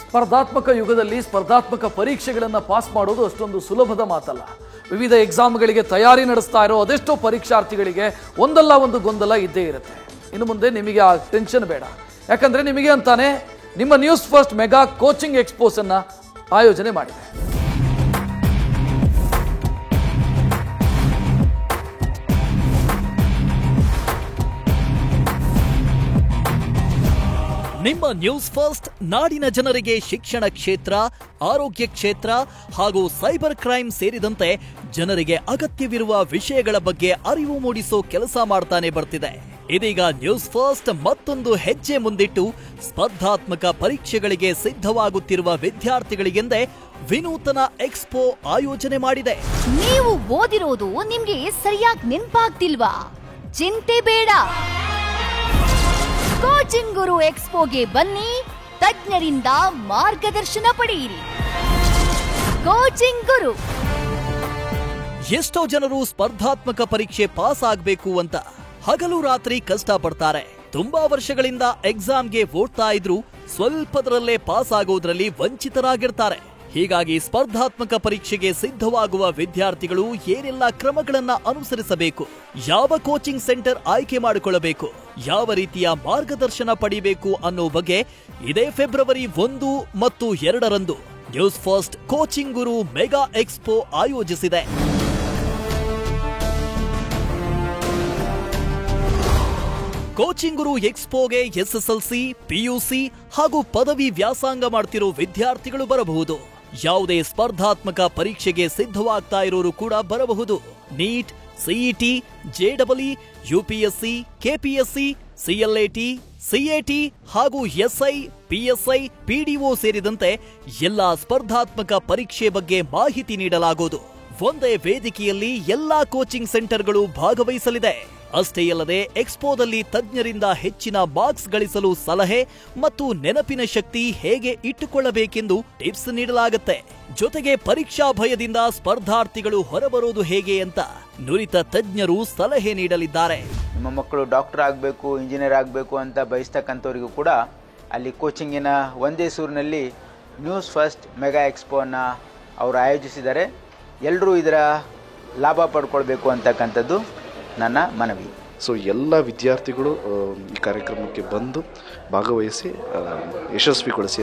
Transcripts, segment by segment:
ಸ್ಪರ್ಧಾತ್ಮಕ ಯುಗದಲ್ಲಿ ಸ್ಪರ್ಧಾತ್ಮಕ ಪರೀಕ್ಷೆಗಳನ್ನು ಪಾಸ್ ಮಾಡೋದು ಅಷ್ಟೊಂದು ಸುಲಭದ ಮಾತಲ್ಲ. ವಿವಿಧ ಎಕ್ಸಾಮ್ಗಳಿಗೆ ತಯಾರಿ ನಡೆಸ್ತಾ ಇರೋ ಅದೆಷ್ಟೋ ಪರೀಕ್ಷಾರ್ಥಿಗಳಿಗೆ ಒಂದಲ್ಲ ಒಂದು ಗೊಂದಲ ಇದ್ದೇ ಇರುತ್ತೆ. ಇನ್ನು ಮುಂದೆ ನಿಮಗೆ ಆ ಟೆನ್ಷನ್ ಬೇಡ. ಯಾಕಂದರೆ ನಿಮಗೆ ಅಂತಾನೆ ನಿಮ್ಮ news first mega coaching expose ಅನ್ನು ಆಯೋಜನೆ ಮಾಡಿದೆ. ನಿಮ್ಮ ನ್ಯೂಸ್ ಫಸ್ಟ್ ನಾಡಿನ ಜನರಿಗೆ ಶಿಕ್ಷಣ ಕ್ಷೇತ್ರ, ಆರೋಗ್ಯ ಕ್ಷೇತ್ರ ಹಾಗೂ ಸೈಬರ್ ಕ್ರೈಮ್ ಸೇರಿದಂತೆ ಜನರಿಗೆ ಅಗತ್ಯವಿರುವ ವಿಷಯಗಳ ಬಗ್ಗೆ ಅರಿವು ಮೂಡಿಸೋ ಕೆಲಸ ಮಾಡ್ತಾನೆ ಬರ್ತಿದೆ. ಇದೀಗ ನ್ಯೂಸ್ ಫಸ್ಟ್ ಮತ್ತೊಂದು ಹೆಜ್ಜೆ ಮುಂದಿಟ್ಟು ಸ್ಪರ್ಧಾತ್ಮಕ ಪರೀಕ್ಷೆಗಳಿಗೆ ಸಿದ್ಧವಾಗುತ್ತಿರುವ ವಿದ್ಯಾರ್ಥಿಗಳಿಗೆಂದೇ ವಿನೂತನ ಎಕ್ಸ್ಪೋ ಆಯೋಜನೆ ಮಾಡಿದೆ. ನೀವು ಓದಿರೋದು ನಿಮ್ಗೆ ಸರಿಯಾಗಿ ನೆನಪಾಗ್ತಿಲ್ವಾ? ಚಿಂತೆ ಬೇಡ. ಕೋಚಿಂಗ್ ಗುರು ಎಕ್ಸ್ಪೋಗೆ ಬನ್ನಿ, ತಜ್ಞರಿಂದ ಮಾರ್ಗದರ್ಶನ ಪಡೆಯಿರಿ. ಕೋಚಿಂಗ್ ಗುರು. ಎಷ್ಟೋ ಜನರು ಸ್ಪರ್ಧಾತ್ಮಕ ಪರೀಕ್ಷೆ ಪಾಸ್ ಆಗಬೇಕು ಅಂತ ಹಗಲು ರಾತ್ರಿ ಕಷ್ಟ ಪಡ್ತಾರೆ. ತುಂಬಾ ವರ್ಷಗಳಿಂದ ಎಕ್ಸಾಮ್ಗೆ ಓಡ್ತಾ ಇದ್ರು ಸ್ವಲ್ಪದರಲ್ಲೇ ಪಾಸ್ ಆಗೋದ್ರಲ್ಲಿ ವಂಚಿತರಾಗಿರ್ತಾರೆ. ಹೀಗಾಗಿ ಸ್ಪರ್ಧಾತ್ಮಕ ಪರೀಕ್ಷೆಗೆ ಸಿದ್ಧವಾಗುವ ವಿದ್ಯಾರ್ಥಿಗಳು ಏನೆಲ್ಲ ಕ್ರಮಗಳನ್ನ ಅನುಸರಿಸಬೇಕು, ಯಾವ ಕೋಚಿಂಗ್ ಸೆಂಟರ್ ಆಯ್ಕೆ ಮಾಡಿಕೊಳ್ಳಬೇಕು, ಯಾವ ರೀತಿಯ ಮಾರ್ಗದರ್ಶನ ಪಡೆಯಬೇಕು ಅನ್ನೋ ಬಗ್ಗೆ ಇದೇ ಫೆಬ್ರವರಿ 1 ಮತ್ತು 2ರಂದು ನ್ಯೂಸ್ ಫಸ್ಟ್ ಕೋಚಿಂಗ್ ಗುರು ಮೆಗಾ ಎಕ್ಸ್ಪೋ ಆಯೋಜಿಸಿದೆ. ಕೋಚಿಂಗ್ ಗುರು ಎಕ್ಸ್ಪೋಗೆ ಎಸ್ಎಸ್ಎಲ್ಸಿ, ಪಿಯುಸಿ ಹಾಗೂ ಪದವಿ ವ್ಯಾಸಂಗ ಮಾಡ್ತಿರೋ ವಿದ್ಯಾರ್ಥಿಗಳು ಬರಬಹುದು. ಯಾವುದೇ ಸ್ಪರ್ಧಾತ್ಮಕ ಪರೀಕ್ಷೆಗೆ ಸಿದ್ಧವಾಗ್ತಾ ಇರೋರು ಕೂಡ ಬರಬಹುದು. ನೀಟ್, ಸಿಇಟಿ, ಜೆಡಬ್ಲ್ಇ, ಯುಪಿಎಸ್ಸಿ, ಕೆಪಿಎಸ್ಸಿ, ಸಿಎಲ್ಎಟಿ, ಸಿಎಟಿ ಹಾಗೂ ಎಸ್ಐ, ಪಿಎಸ್ಐ, ಪಿಡಿಒ ಸೇರಿದಂತೆ ಎಲ್ಲಾ ಸ್ಪರ್ಧಾತ್ಮಕ ಪರೀಕ್ಷೆ ಬಗ್ಗೆ ಮಾಹಿತಿ ನೀಡಲಾಗುವುದು. ಒಂದೇ ವೇದಿಕೆಯಲ್ಲಿ ಎಲ್ಲಾ ಕೋಚಿಂಗ್ ಸೆಂಟರ್ಗಳು ಭಾಗವಹಿಸಲಿದೆ. ಅಷ್ಟೇ ಅಲ್ಲದೆ ಎಕ್ಸ್ಪೋದಲ್ಲಿ ತಜ್ಞರಿಂದ ಹೆಚ್ಚಿನ ಮಾರ್ಕ್ಸ್ ಗಳಿಸಲು ಸಲಹೆ ಮತ್ತು ನೆನಪಿನ ಶಕ್ತಿ ಹೇಗೆ ಇಟ್ಟುಕೊಳ್ಳಬೇಕೆಂದು ಟಿಪ್ಸ್ ನೀಡಲಾಗುತ್ತೆ. ಜೊತೆಗೆ ಪರೀಕ್ಷಾ ಭಯದಿಂದ ಸ್ಪರ್ಧಾರ್ಥಿಗಳು ಹೊರಬರೋದು ಹೇಗೆ ಅಂತ ನುರಿತ ತಜ್ಞರು ಸಲಹೆ ನೀಡಲಿದ್ದಾರೆ. ನಿಮ್ಮ ಮಕ್ಕಳು ಡಾಕ್ಟರ್ ಆಗಬೇಕು, ಇಂಜಿನಿಯರ್ ಆಗಬೇಕು ಅಂತ ಬಯಸ್ತಕ್ಕಂಥವರಿಗೂ ಕೂಡ ಅಲ್ಲಿ ಕೋಚಿಂಗಿನ ಒಂದೇ ಸೂರಿನಲ್ಲಿ ನ್ಯೂಸ್ ಫಸ್ಟ್ ಮೆಗಾ ಎಕ್ಸ್ಪೋನ ಅವರು ಆಯೋಜಿಸಿದ್ದಾರೆ. ಎಲ್ಲರೂ ಇದರ ಲಾಭ ಪಡ್ಕೊಳ್ಬೇಕು ಅಂತಕ್ಕಂಥದ್ದು ನನ್ನ ಮನವಿ. ಸೊ ಎಲ್ಲ ವಿದ್ಯಾರ್ಥಿಗಳು ಈ ಕಾರ್ಯಕ್ರಮಕ್ಕೆ ಬಂದು ಭಾಗವಹಿಸಿ ಯಶಸ್ವಿಗೊಳಿಸಿ.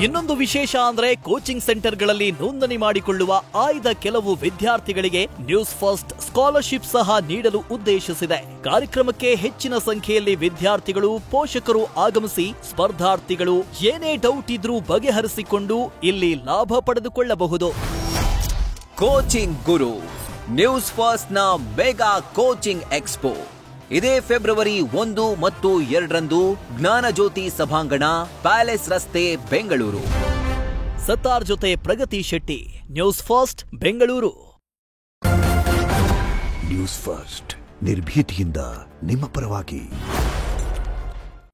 ಇನ್ನೊಂದು ವಿಶೇಷ ಅಂದ್ರೆ ಕೋಚಿಂಗ್ ಸೆಂಟರ್ಗಳಲ್ಲಿ ನೋಂದಣಿ ಮಾಡಿಕೊಳ್ಳುವ ಆಯ್ದ ಕೆಲವು ವಿದ್ಯಾರ್ಥಿಗಳಿಗೆ ನ್ಯೂಸ್ ಫಸ್ಟ್ ಸ್ಕಾಲರ್ಶಿಪ್ ಸಹ ನೀಡಲು ಉದ್ದೇಶಿಸಿದೆ. ಕಾರ್ಯಕ್ರಮಕ್ಕೆ ಹೆಚ್ಚಿನ ಸಂಖ್ಯೆಯಲ್ಲಿ ವಿದ್ಯಾರ್ಥಿಗಳು, ಪೋಷಕರು ಆಗಮಿಸಿ ಸ್ಪರ್ಧಾರ್ಥಿಗಳು ಏನೇ ಡೌಟ್ ಇದ್ರೂ ಬಗೆಹರಿಸಿಕೊಂಡು ಇಲ್ಲಿ ಲಾಭ ಪಡೆದುಕೊಳ್ಳಬಹುದು. ಕೋಚಿಂಗ್ ಗುರು ನ್ಯೂಸ್ ಫಸ್ಟ್ ನ ಮೆಗಾ ಕೋಚಿಂಗ್ ಎಕ್ಸ್ಪೋ ಇದೇ ಫೆಬ್ರವರಿ 1 ಮತ್ತು 2ರಂದು ಜ್ಞಾನಜ್ಯೋತಿ ಸಭಾಂಗಣ, ಪ್ಯಾಲೇಸ್ ರಸ್ತೆ, ಬೆಂಗಳೂರು. ಸತ್ತಾರ್ ಜೊತೆ Pragati Shetty, news first, Bengaluru. News first ನಿರ್ಭೀತಿಯಿಂದ ನಿಮ್ಮ ಪರವಾಗಿ.